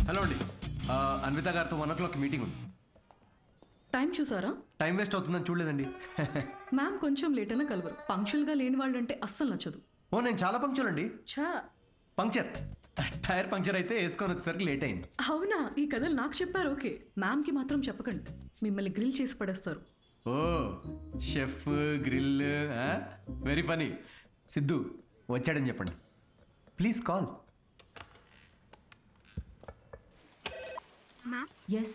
Hello అండి, అన్విత గారితో 1 o'clock meeting ఉంది. టైం చూసారా? టైం వేస్ట్ అవుతుందని చూడలేదండి. మ్యామ్ కొంచెం లేట్ అయినా కలవరు. పంక్చువల్గా లేని వాళ్ళంటే అస్సలు నచ్చదు. ఓ నేను చాలా పంక్చువల్ అండి. ఛా, పంక్చర్ టైర్ పంక్చర్ అయితే వేసుకొని వచ్చేసరికి లేట్ అయింది. అవునా? ఈ కథలు నాకు చెప్పారు. ఓకే, మ్యామ్కి మాత్రం చెప్పకండి, మిమ్మల్ని గ్రిల్ చేసి పడేస్తారు. Oh chef grill, very funny. Siddhu వచ్చాడని చెప్పండి, please call. Ma'am, yes,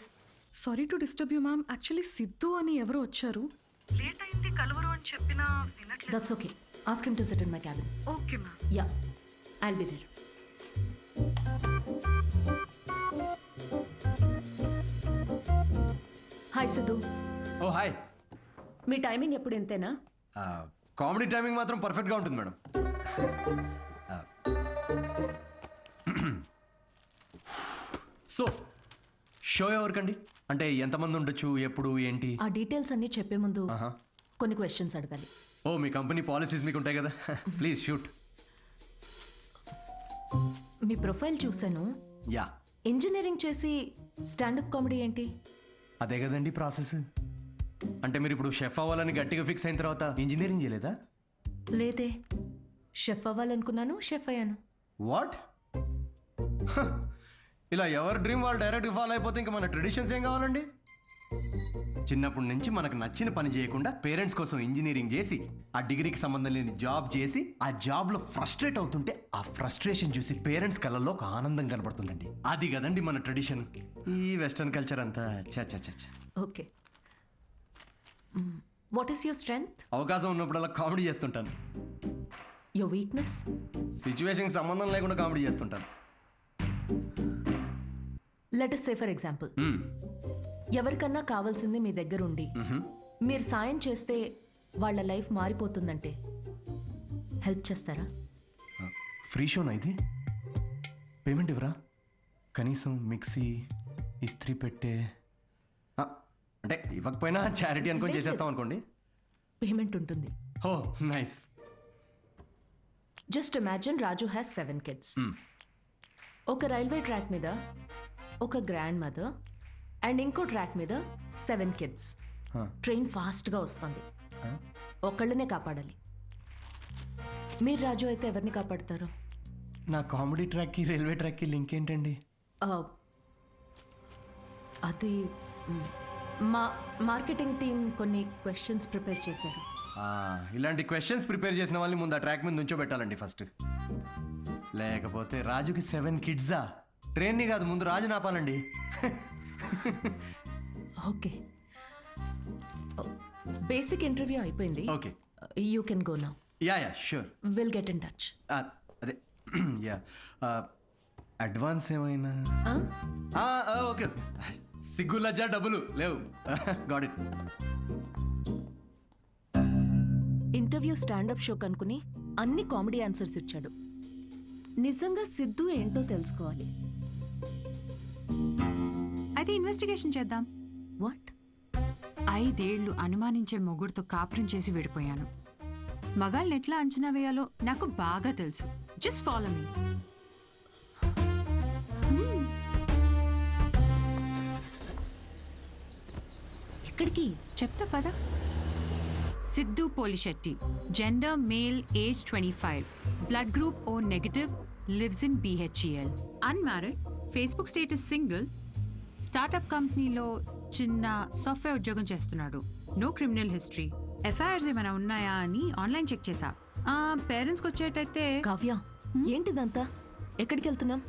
sorry to disturb you ma'am. Actually Siddhu అని ఎవరో వచ్చారు. లేట్ అయింది కలవరు అని చెప్పినా వినట్లేదు. That's okay. Ask him to sit in my cabin. Okay ma'am. Yeah, I'll be there. Hi Siddhu. Oh hi. మీ టైమింగ్ ఎప్పుడు ఎంతేనా? కామెడీ టైమింగ్ మాత్రం పర్ఫెక్ట్గా ఉంటుంది మేడం. సో షో ఎవరికండి? అంటే ఎంతమంది ఉండొచ్చు, ఎప్పుడు, ఏంటి? ఆ డీటెయిల్స్ అన్నీ చెప్పే ముందు కొన్ని క్వశ్చన్స్ అడగాలి. ఓ మీ కంపెనీ పాలసీస్ మీకు ఉంటాయి కదా. Please shoot. మీ ప్రొఫైల్ చూశాను. యా, ఇంజనీరింగ్ చేసి స్టాండప్ కామెడీ ఏంటి? అదే కదండి ప్రాసెస్. అంటే మీరు ఇప్పుడు షెఫ్ అవ్వాలని గట్టిగా ఫిక్స్ అయిన తర్వాత ఇంజనీరింగ్ చేయలేదా? లేదే, షెఫ్ అవ్వాలనుకున్నాను, షెఫ్ అయ్యాను. వాట్? ఇలా ఎవరి డ్రీమ్ వాళ్ళు డైరెక్ట్గా ఫాలో అయిపోతే ఇంకా మన ట్రెడిషన్స్ ఏం కావాలండి? చిన్నప్పటి నుంచి మనకు నచ్చిన పని చేయకుండా పేరెంట్స్ కోసం ఇంజనీరింగ్ చేసి ఆ డిగ్రీకి సంబంధం లేని జాబ్ చేసి ఆ జాబ్లో ఫ్రస్ట్రేట్ అవుతుంటే ఆ ఫ్రస్ట్రేషన్ చూసి పేరెంట్స్ కళ్ళల్లో ఒక ఆనందం కనబడుతుందండి. అది కదండి మన ట్రెడిషన్. ఈ వెస్టర్న్ కల్చర్ అంతా చా చా చా. Okay, what is your strength? అవకాశం ఉన్నప్పుడల్లా కామెడీ చేస్తుంటాను. Your weakness? సిచ్యువేషన్కి సంబంధం లేకుండా కామెడీ చేస్తుంటాను. Let us say for example, ఎవరికన్నా కావాల్సింది మీ దగ్గర ఉండి మీరు సాయం చేస్తే వాళ్ళ లైఫ్ మారిపోతుందంటే హెల్ప్ చేస్తారా? ఫ్రీ షోనా ఇది? పేమెంట్ ఇవ్వరా? కనీసం మిక్సీ, ఇస్త్రీ పెట్టే, అంటే ఇవ్వకపోయినా చారిటీ అనుకొని చేసేస్తాం అనుకోండి. పేమెంట్ ఉంటుంది. Oh nice. Just imagine Raju has 7 kids. ఒక రైల్వే ట్రాక్ మీద ఒక గ్రాండ్ మదర్ అండ్ ఇంకో ట్రాక్ మీద 7 kids. ట్రైన్ ఫాస్ట్గా వస్తుంది, ఒకళ్ళనే కాపాడాలి. మీరు రాజు అయితే ఎవరిని కాపాడతారు? నా కామెడీ ట్రాక్కి రైల్వే ట్రాక్కి లింక్ ఏంటండి? అది మా మార్కెటింగ్ టీం కొన్ని క్వశ్చన్స్ ప్రిపేర్ చేశారు. ఇలాంటి క్వశ్చన్స్ ప్రిపేర్ చేసిన వాళ్ళని ముందు ఆ ట్రాక్ మీద నుంచోబెట్టాలండి ఫస్ట్. లేకపోతే రాజుకి 7 kids? ట్రైన్ని కాదు, ముందు రాజు నాపాలండి. ఓకే, బేసిక్ ఇంటర్వ్యూ అయిపోయింది. Okay, you can go now. Yeah yeah sure. Will get in touch. అదే యా, అడ్వాన్స్ ఏమైనా? ఓకే, సిగ్గు లజ్జా డబ్బులు లేవు. Got it. Interview standup show కనుకుని అన్ని కామెడీ ఆన్సర్స్ ఇచ్చాడు. నిజంగా సిద్ధు ఏంటో తెలుసుకోవాలి. అయితే ఇన్వెస్టిగేషన్ చేద్దాం. వాట్? 5 ఏళ్లు అనుమానించే మొగుడుతో కాపురం చేసి విడిపోయాను. మగాళ్ళని ఎట్లా అంచనా వేయాలో నాకు బాగా తెలుసు. Just follow me. ఎక్కడికి? చెప్తా పదా. Siddhu Polishetty, gender male, age 25, blood group O negative, lives in BHEL, unmarried, Facebook status single, startup కంపెనీలో చిన్న సాఫ్ట్వేర్ ఉద్యోగం చేస్తున్నాడు. No criminal history. ఎఫ్ఐఆర్స్ ఏమైనా ఉన్నాయా అని ఆన్లైన్ చెక్ చేశా. పేరెంట్స్కి వచ్చేటైతే. కావ్య, ఏంటిదంతా? ఎక్కడికి వెళ్తున్నాం?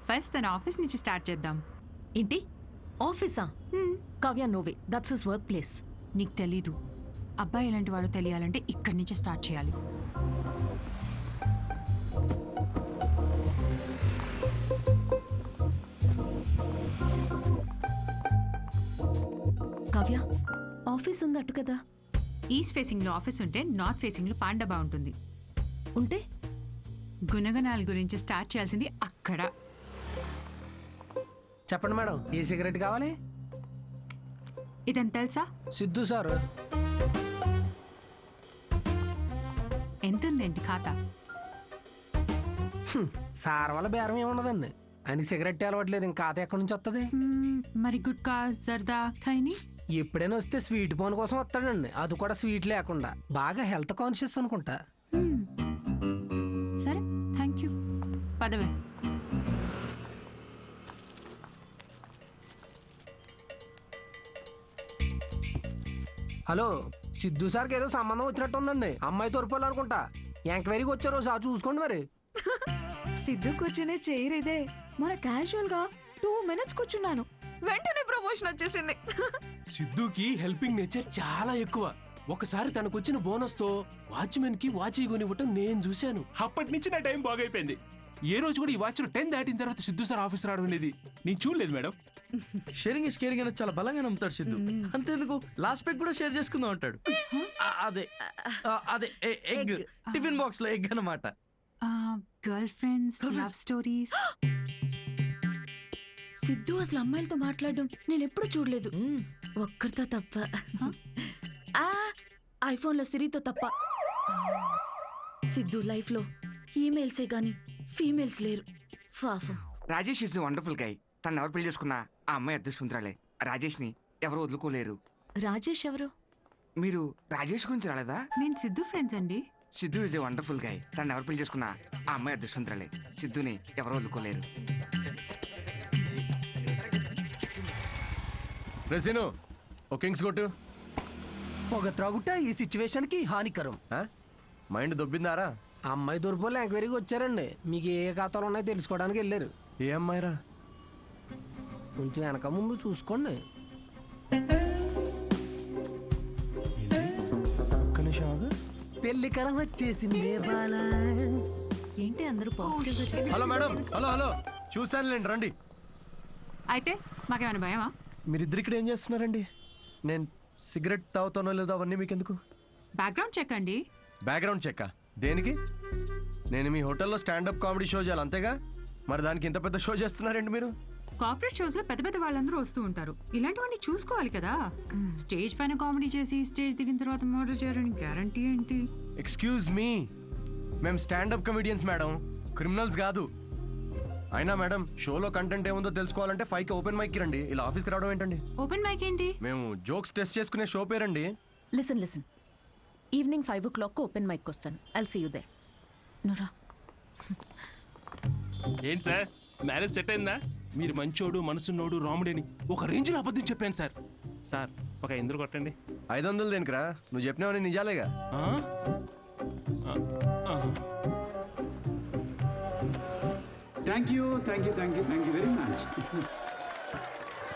ఫస్ట్ తన ఆఫీస్ నుంచి స్టార్ట్ చేద్దాం. ఏంటి ఆఫీసా? Kavya, no way, that's his work place. నీకు తెలీదు, అబ్బాయి ఎలాంటి వాడో తెలియాలంటే ఇక్కడి నుంచే స్టార్ట్ చేయాలి. కావ్య, ఆఫీస్ ఉంది అటు కదా. ఈస్ట్ ఫేసింగ్లో ఆఫీస్ ఉంటే నార్త్ ఫేసింగ్లో పాండబా ఉంటుంది. ఉంటే గుణగణాల గురించి స్టార్ట్ చేయాల్సింది అక్కడ. చెప్పండి మేడం, ఏ సిగరెట్ కావాలి? ఇదని తెలుసా? సిద్ధు సార్. ఎంతుందేంటి ఖాతా? సార్ వల్ల బేరం ఏమున్నదండి, ఆయనకి సిగరెట్ అలవాట్లేదు ఇంకా ఖాతా ఎక్కడి నుంచి వస్తుంది? మరి గుట్కా జర్దా ఖైని? ఎప్పుడైనా వస్తే స్వీట్ పోన్ కోసం వస్తాడండి, అది కూడా స్వీట్ లేకుండా. బాగా హెల్త్ కాన్షియస్ అనుకుంటా. సరే థ్యాంక్ యూ, పదవే. హలో, సిద్ధు సార్కి ఏదో సంబంధం వచ్చినట్టు ఉందండి. అమ్మాయి తోరిపోవాలనుకుంటా. ఎంక్వైరీకి వచ్చారు, సార్ చూసుకోండి మరి. సిద్ధు కూర్చునే చైర్ ఇదే. మన క్యాజువల్ గా 2 minutes కూర్చున్నాను, వెంటనే ప్రమోషన్ వచ్చేసింది. సిద్ధుకి హెల్పింగ్ నేచర్ చాలా ఎక్కువ. ఒకసారి తనకొచ్చిన బోనస్ తో వాచ్మెన్ కి వాచ్ కొనివ్వటం నేను చూశాను. అప్పటి నుంచి నా టైం బాగైపోయింది. ఏ రోజు కూడా ఈ వాచ్ 10 దాటిన తర్వాత సిద్ధు సార్ ఆఫీస్ రావడం అనేది నేను చూడలేదు మేడం. షేరింగ్ ఇస్ కేరింగ్ అనేది చాలా బలంగా నమ్ముతాడు సిద్ధు. అంతేందుకు లాస్ట్ పెగ్ కూడా షేర్ చేసుకుందాం అంటాడు. అదే అదే ఎగ్, టిఫిన్ బాక్స్ లో ఎగ్ అన్నమాట. Girl friends, love stories. Siddhu అసలు అమ్మాయిలతో మాట్లాడడం నేను ఎప్పుడు చూడలేదు, ఒక్కరితో తప్ప. ఐఫోన్లో సిరితో తప్ప. సిద్ధు లైఫ్ లో ఈమెయిల్సే గాని ఫీమేల్స్ లేరు. పాపం. Rajesh is wonderful guy. తను ఎవరు పెళ్లి చేసుకున్నా ఆ అమ్మాయి అదృష్టవంతురాలే. రాజేష్ ని ఎవరు వదులుకోలేరు. రాజేష్ ఎవరు? మీరు రాజేష్ గురించి రాలేదా? నేను సిద్ధు ఫ్రెండ్స్ అండి. Siddhu is a wonderful guy. తను ఎవరు పెళ్లి చేసుకున్నా ఆ అమ్మాయి అదృష్టవంతురాలే. సిద్ధుని ఎవరు వదులుకోలేరు. రెసిను ఓ కింగ్స్ కొట్టు. పొగ త్రాగుట ఈ సిచ్యువేషన్ కి హానికరం. మైండ్ దొబ్బిందారా? అమ్మాయి తోరిపోలే ఎంక్వైరీకి వచ్చారండి. మీకు ఏ ఖాతాలు ఉన్నాయో తెలుసుకోవడానికి వెళ్ళారు. ఏ అమ్మాయిరా? కొంచెం వెనక ముందు చూసుకోండి. పెళ్లి కరం వచ్చేసింది. ఏంటి అందరూ పాజిటివ్ గా హలో మేడం, హలో హలో, చూసానులేండి, రండి. అయితే మాకేమైనా భయమా? మీరిద్దరు ఇక్కడ ఏం చేస్తున్నారండి? నేను సిగరెట్ తాగుతానో లేదో అవన్నీ మీకెందుకు? బ్యాక్గ్రౌండ్ చెక్ అండి. బ్యాక్గ్రౌండ్ చెక్క దేనికి? నేను మీ హోటల్లో స్టాండప్ కామెడీ షో చేయాలి అంతేగా, మరి దానికి ఇంత పెద్ద షో చేస్తున్నారండి మీరు? కార్పొరేట్ షోస్ లో పెద్ద పెద్ద వాళ్ళందరూ వస్తూ ఉంటారు, ఇలాంటివన్నీ చూసుకోవాలి కదా. స్టేజ్ పైన కామెడీ చేసి స్టేజ్ దిగిన తర్వాత మర్డర్ చేయడానికి గ్యారంటీ ఏంటి? ఎక్స్క్యూజ్ మీ, మేము స్టాండప్ కమెడియన్స్ మేడం, క్రిమినల్స్ కాదు. అయినా మేడం, షోలో కంటెంట్ ఏముందో తెలుసుకోవాలంటే 5కి ఓపెన్ మైక్ రండి. ఇలా ఆఫీస్కి రావడం ఏంటండి? ఓపెన్ మైక్ ఏంటి? మేము జోక్స్ టెస్ట్ చేసుకునే షో పేరండి. Listen, evening 5 o'clock open mic వస్తాను. I'll see you there. నురా ఏంటి సార్, మ్యారేజ్ సెట్ అయిందా? మీరు మంచోడు, మనసున్నోడు, రాముడని ఒక రేంజ్ లో అబద్ధం చెప్పాను సార్. సార్ ఒక ఎందుకు కొట్టండి. 500 దేనికిరా? నువ్వు చెప్పినావని నిజాలేగా. Thank you very much.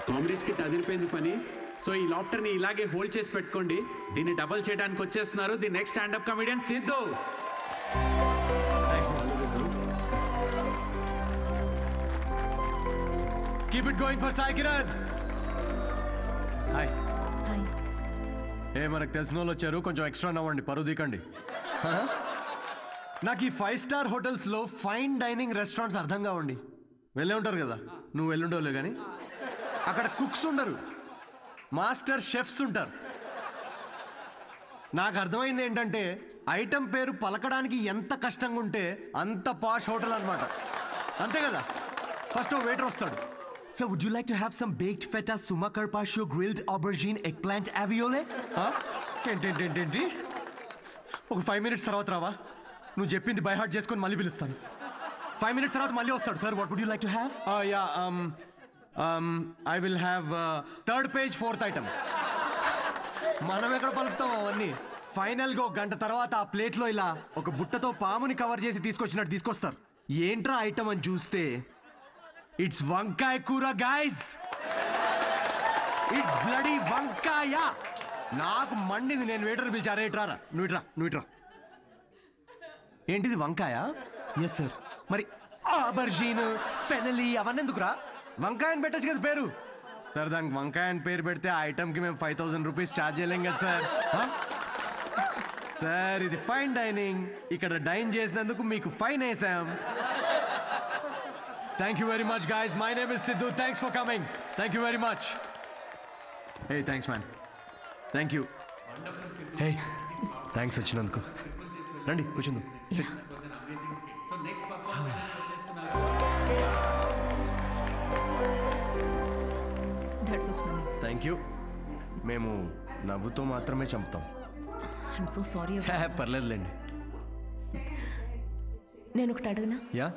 Comedy skit అదిరిపోయింది పని. సో ఈ లాఫ్టర్ ని ఇలాగే హోల్డ్ చేసి పెట్టుకోండి. దీన్ని డబల్ చేయడానికి వచ్చేస్తున్నారు the next standup comedian Siddhu. Keep it going for Sai Kiran. Hi. Hi. మనకు తెలిసిన వాళ్ళు వచ్చారు, కొంచెం ఎక్స్ట్రా నవ్వండి, పరువు దీకండి. నాకు ఈ 5 స్టార్ హోటల్స్లో ఫైన్ డైనింగ్ రెస్టారెంట్స్ అర్థం కావండి. వెళ్ళే ఉంటారు కదా, నువ్వు వెళ్ళుండవులే కానీ. అక్కడ కుక్స్ ఉండరు, మాస్టర్ షెఫ్స్ ఉంటారు. నాకు అర్థమైంది ఏంటంటే ఐటమ్ పేరు పలకడానికి ఎంత కష్టంగా ఉంటే అంత పాష్ హోటల్ అనమాట. అంతే కదా? ఫస్ట్ వెయిటర్ వస్తాడు. So would you like to have some baked feta, suma carpaccio, grilled aubergine, eggplant aviole? ఏంటి ఒక 5 minutes తర్వాత రావా? నువ్వు చెప్పింది బై హార్ట్ చేసుకొని మళ్ళీ పిలుస్తాను. 5 minutes తర్వాత మళ్ళీ వస్తాడు. Sir what would you like to have? I will have 3rd page 4th item. మనం ఎక్కడ పలుకుతాం అవన్నీ? ఫైనల్గా 1 గంట తర్వాత ఆ ప్లేట్లో ఇలా ఒక బుట్టతో పాముని కవర్ చేసి తీసుకొచ్చినట్టు తీసుకొస్తారు. ఏంట్రా ఐటమ్ అని చూస్తే ఇట్స్ వంకాయ కూర గైస్. ఇట్స్ బ్లడీ వంకాయ. నాకు మండింది. నేను వెయిటర్ పిలిచారా, ఇట్రారా, నువ్వు ఇట్రా. ఏంటిది వంకాయ? Yes sir. మరి ఆబర్జీన్, ఫెనలీ అవన్నీ ఎందుకురా? వంకాయ అని పెట్టచ్చు కదా పేరు. సార్ దానికి వంకాయ అని పేరు పెడితే ఆ ఐటమ్కి మేము 5,000 రూపీస్ ఛార్జ్ చేయలేం కదా సార్. సార్ ఇది ఫైన్ డైనింగ్, ఇక్కడ డైన్ చేసినందుకు మీకు ఫైన్ వేసాం. Thank you very much, guys. My name is Sidhu. Thanks for coming. Thank you very much. Hey, thanks, man. Thank you. Hey, thanks వచ్చినందుకు. రండి కూర్చుందాం. Thank you. మేము నవ్వుతో మాత్రమే చంపుతాం. I'm so sorry. పర్లేదులేండి. నేను ఒకటి అడగనా? యా.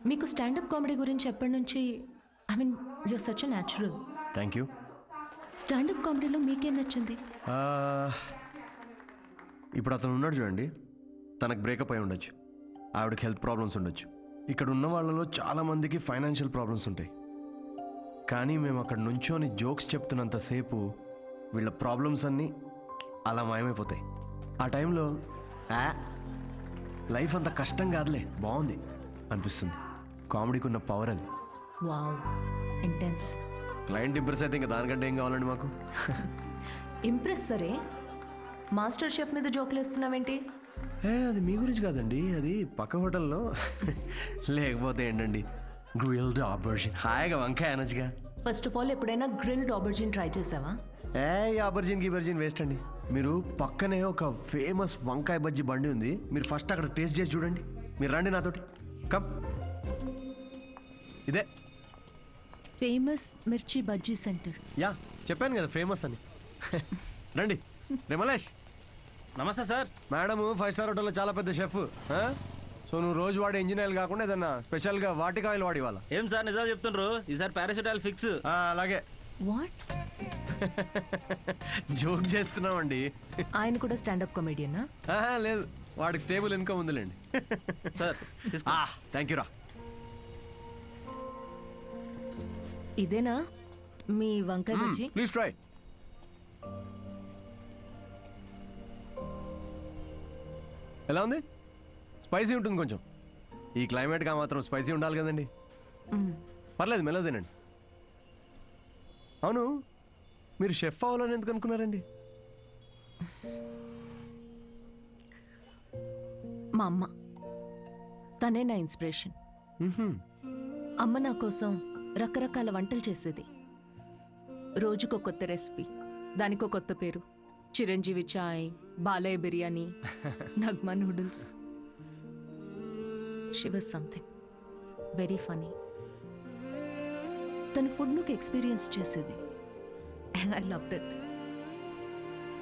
మీకు స్టాండప్ కామెడీ గురించి ఎప్పటి నుంచి? I mean you're such a natural. Thank you. Standup కామెడీలో మీకేం నచ్చింది? ఇప్పుడు అతను ఉన్నాడు చూడండి, తనకు బ్రేకప్ అయి ఉండొచ్చు, ఆవిడకి హెల్త్ ప్రాబ్లమ్స్ ఉండొచ్చు, ఇక్కడ ఉన్న వాళ్ళలో చాలామందికి ఫైనాన్షియల్ ప్రాబ్లమ్స్ ఉంటాయి. కానీ మేము అక్కడ నుంచోని జోక్స్ చెప్తున్నంతసేపు వీళ్ళ ప్రాబ్లమ్స్ అన్నీ అలా మాయమైపోతాయి. ఆ టైంలో లైఫ్ అంత కష్టం కాదులే, బాగుంది అనిపిస్తుంది. కామెడీకి ఉన్న పవర్ అది. Wow, intense. క్లయింట్ ఇంప్రెస్ అయితే ఇంకా దానికంటే ఏం కావాలండి మాకు? ఇంప్రెస్ సరే, మాస్టర్ షెఫ్ మీద జోకులు వేస్తున్నావేంటి? అది మీ గురించి కాదండి, అది పక్క హోటల్లో. లేకపోతే ఏంటండి, గ్రిల్డ్ ఆబర్జిన్, హాయిగా వంకాయ అనొచ్చుగా. ఫస్ట్ ఆఫ్ ఆల్ ఎప్పుడైనా గ్రిల్డ్ ఆబర్జిన్ ట్రై చేసావా? ఆబర్జిన్ వేస్ట్ అండి. మీరు పక్కనే ఒక ఫేమస్ వంకాయ బజ్జీ బండి ఉంది, మీరు ఫస్ట్ అక్కడ టేస్ట్ చేసి చూడండి. మీరు రండి నాతోటి, కమ్. ఇదే ఫేమస్ మిర్చి బజ్జీ సెంటర్. యా, చెప్పాను కదా ఫేమస్ అని. రండి. రిమలేష్. నమస్తే సార్. మేడం 5 స్టార్ హోటల్లో చాలా పెద్ద షెఫ్. సో నువ్వు రోజు వాడే ఇంజిన్ ఆయిల్ కాకుండా ఏదన్నా స్పెషల్గా వాటికి ఆయిల్ వాడి ఇవాళ. ఏం సార్ నిజాలు చెప్తుండ్రు? ఈసారి పారాసిటాల్ ఫిక్స్. అలాగే. వాట్? జోక్ చేస్తున్నామండి. ఆయన కూడా స్టాండప్ కామెడియనా? లేదు, వాడికి స్టేబుల్ ఇన్కమ్ ఉందిలేండి. సార్ థ్యాంక్ యూ రా. ఇదేనా మీ వంకాయ బజ్జీ? Please try. ఎలా ఉంది? స్పైసీ ఉంటుంది కొంచెం. ఈ క్లైమేట్గా మాత్రం స్పైసీ ఉండాలి కదండి. పర్లేదు, మెల్లగా తినండి. అవును, మీరు షెఫ్ అవ్వాలని ఎందుకు అనుకున్నారండి? మా అమ్మ, తనే నా ఇన్స్పిరేషన్. అమ్మ నా కోసం రకరకాల వంటలు చేసేది. రోజుకో కొత్త రెసిపీ, దానికో కొత్త పేరు. Chiranjeevi chai, Balayya biryani, Nagma noodles. She was something very funny. తన ఫుడ్నుకి ఎక్స్పీరియన్స్ చేసేది, అండ్ ఐ లవ్డ్ ఇట్.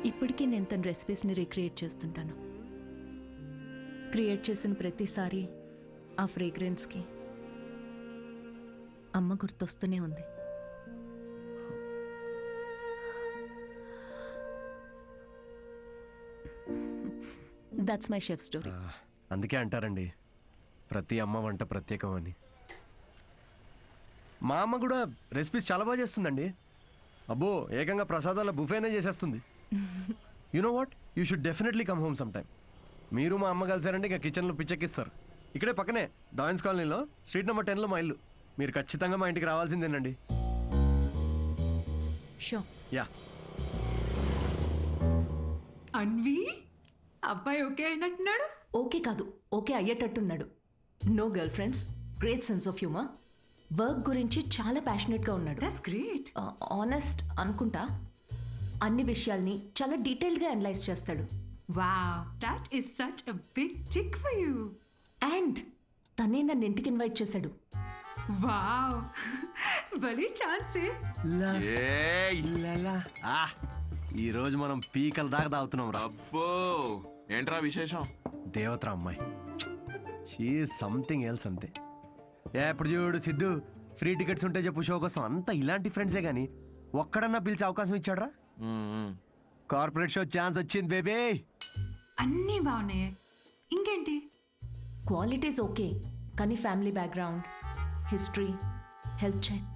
ఇప్పటికీ నేను తన రెసిపీస్ని రీక్రియేట్ చేస్తుంటాను. క్రియేట్ చేసిన ప్రతిసారి ఆ ఫ్రేగ్రెన్స్కి అమ్మ గుర్తొస్తూనే ఉంది. That's my chef story. అందుకే అంటారండి, ప్రతి అమ్మ వంట ప్రత్యేకం అని. మా అమ్మ కూడా రెసిపీస్ చాలా బాగా చేస్తుందండి. అబ్బో, ఏకంగా ప్రసాదాల బుఫేనే చేసేస్తుంది. You know what, you should definitely come home some time. మీరు మా అమ్మ కలిసారంటే ఇక కిచెన్లో పిచ్చెక్కిస్తారు. ఇక్కడే పక్కనే డాయిన్స్ కాలనీలో స్ట్రీట్ నెంబర్ 10లో మా ఇల్లు. మీరు ఖచ్చితంగా మా ఇంటికి రావాల్సిందేనండి. షూర్. యా. అన్వి, అబ్బాయి ఓకే అయినట్టున్నాడు. ఓకే కాదు, ఓకే అయ్యేటట్టున్నాడు. No girlfriends, great sense of humour. Work గురించి చాలా ప్యాషనెట్గా ఉన్నాడు. That's great. ఆనెస్ట్ అనుకుంటా. అన్ని విషయాల్ని చాలా డీటెయిల్గా అనలైజ్ చేస్తాడు. Wow, that is such a big tick for you. And తనే నన్ను ఇంటికి ఇన్వైట్ చేశాడు. వావ్, భలే ఛాన్సే. ఈ రోజు మనం పీకల దాకా తాగుతున్నాం రా. అబ్బో, ఏంట్రా విశేషం? దేవతరా అమ్మాయి, షీ సంథింగ్ ఎల్స్ అంతే. ఎప్పుడు చూడు సిద్ధు, ఫ్రీ టికెట్స్ ఉంటే చెప్పు షో కోసం. అంతా ఇలాంటి ఫ్రెండ్సే కానీ ఒక్కడన్నా పిలిచే అవకాశం ఇచ్చాడ్రా? కార్పొరేట్ షో ఛాన్స్ వచ్చింది బేబీ. అన్నీ బాగున్నాయి, ఇంకేంటి? క్వాలిటీస్ ఓకే, కానీ family background, history, health check.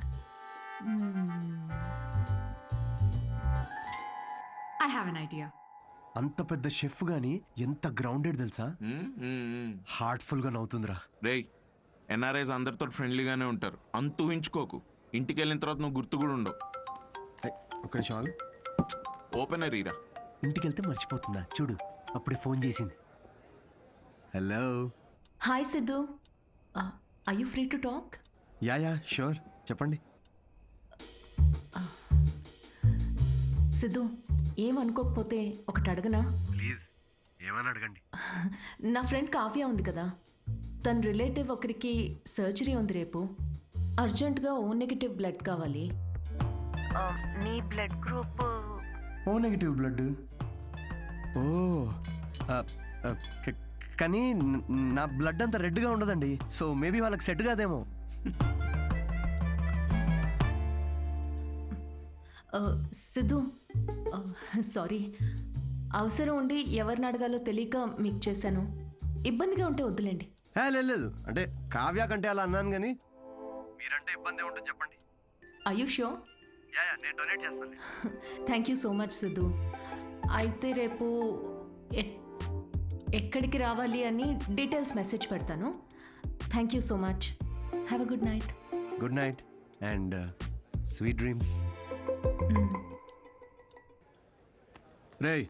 I have an idea. అంత పెద్ద షెఫ్ గానీ ఎంత గ్రౌండెడ్ తెలుసా? హార్ట్ఫుల్ గా నవ్వుతుందిరా. రేయ్, ఎన్ఆర్ఐస్ అందరితో ఫ్రెండ్లీగానే ఉంటారు, అంత ఊహించుకోకు. ఇంటికి వెళ్ళిన తర్వాత నువ్వు గుర్తు కూడా ఉండవు. ఒక్క నిమిషం ఆగు. ఓపెనర్ ఈరా. ఇంటికి వెళ్తే మర్చిపోతుందా చూడు, అప్పుడే ఫోన్ చేసింది. Hello. Hi Siddhu, are you free to talk? Ya sure, చెప్పండి. సిద్ధు, ఏమనుకోకపోతే ఒకటి అడగనా? ప్లీజ్, ఏమని అడగండి. నా ఫ్రెండ్ కావ్య ఉంది కదా, తన రిలేటివ్ ఒకరికి సర్జరీ ఉంది రేపు. అర్జెంటుగా ఓ నెగిటివ్ బ్లడ్ కావాలి. నీ blood group O negative blood. ఓ ఆ, ఆ, క- కానీ నా బ్లడ్ అంత రెడ్గా ఉండదండి. సో మేబీ వాళ్ళకి సెట్ కాదేమో. సిద్ధు, సారీ, అవసరం ఉండి ఎవరిని అడగాలో తెలియక మీకు చేశాను. ఇబ్బందిగా ఉంటే వద్దులేండి. లేదు అంటే కావ్య కంటే అలా అన్నాను కానీ మీరంటే ఇబ్బంది ఉంటుంది చెప్పండి. ఆయుష్యో నేను డొనేట్ చేస్తాను. Thank you so much Siddhu. అయితే రేపు ఎక్కడికి రావాలి అని డీటెయిల్స్ మెసేజ్ పెడతాను. Thank you so much. Have a good night. Good night and sweet dreams. రేయ్,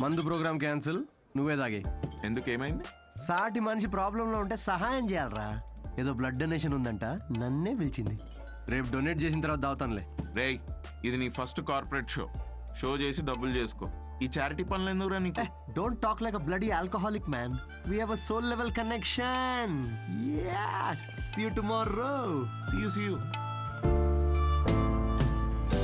మందు ప్రోగ్రామ్ క్యాన్సిల్, నువ్వే తాగే. ఎందుకు ఏమైంది? సాటి మనిషి ప్రాబ్లంలో ఉంటే సహాయం చేయాలరా. ఏదో బ్లడ్ డొనేషన్ ఉందంట, నన్నే పిలిచింది. రేపు డొనేట్ చేసిన తర్వాత దావుతానులే. రేయ్, ఇది నీ ఫస్ట్ కార్పొరేట్ షో చేసి డబ్బులు చేసుకో. ఈ చారిటీ పనులు ఎందుకురా నీకు? Don't talk like a bloody alcoholic, man. We have a soul level connection. Yeah. See you tomorrow. See you.